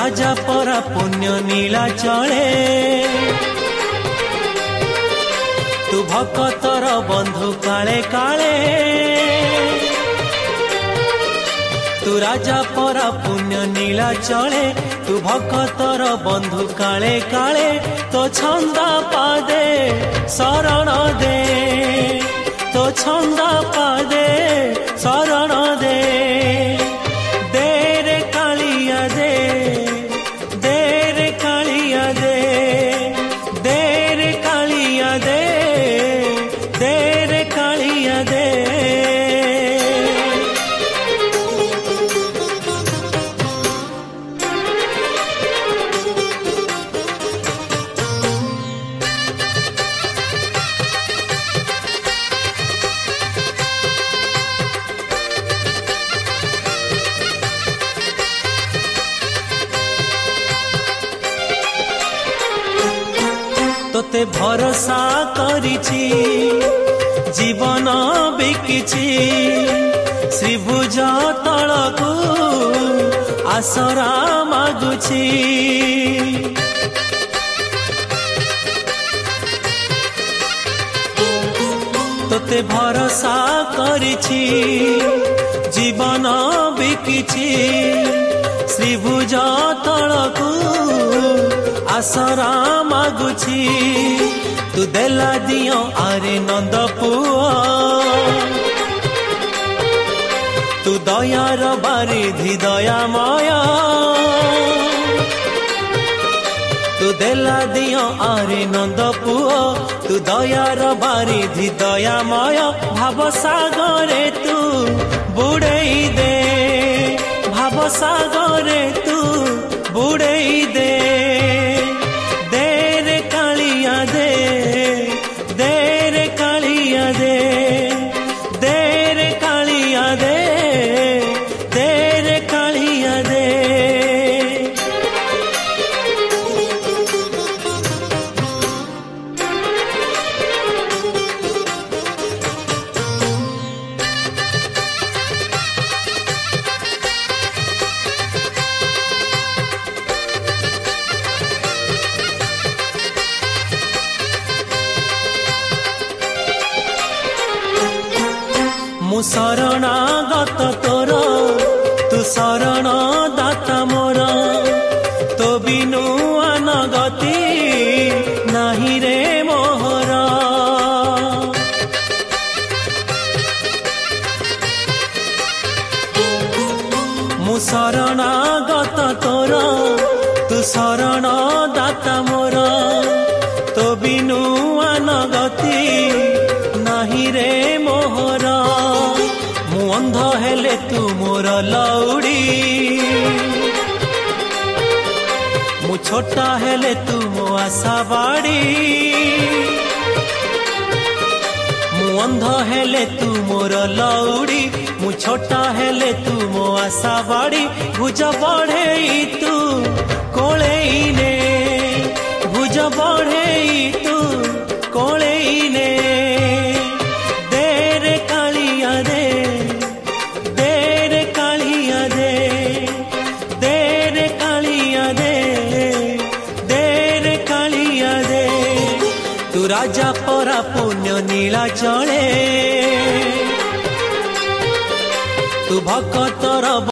राजा परा पुण्य नीला चले तू भक्तर बंधु काले काले तू राजा परा पुण्य नीला चले तू भक्तर बंधु काले काले तो छंदा पादे शरण दे तो छंदा पादे शरण दे रे कालिया दे रे कालिया दे रे कालिया दे रे कालिया दे तोते भरोसा करिछि जीवन बिकिछि श्रीभुज तलकू आसरा मागुछि तोते भरोसा करिछि जीवन बिकिछि श्रीभुज तलकू आसरा मागुछि तू देला दियो आरे नंद पुआ तू दयार बारिधि दयामय तू देला दियो आरे नंद पुआ तू दयार बारिधि दयामय भाव सागरे तू बुड़ेई दे भाव सागरे तू बुड़ेई दे रे कालिया दे रे कालिया दे रे कालिया दे रे कालिया दे मु शरणागत तोर तू शरण दाता मोर तो बिनु अनगति नाही रे मोहर मु शरणागत तोर तू शरण दाता मोर तो बिनु अनगति नाही रे मोहर मु अंध हेले तू मोर लौड़ी मु छोटा हेले तू मो आशा बाड़ी मु अंध हेले तू मोर लौड़ी मु छोटा हेले तू मो आशा बाड़ी भुज बढ़ेई तू कोलेई ने भुज बढ़ेई तू कोलेई ने रे कालिया दे रे कालिया दे रे कालिया दे रे कालिया दे तू राजा परा पुण्य नीला चले तू भक्तर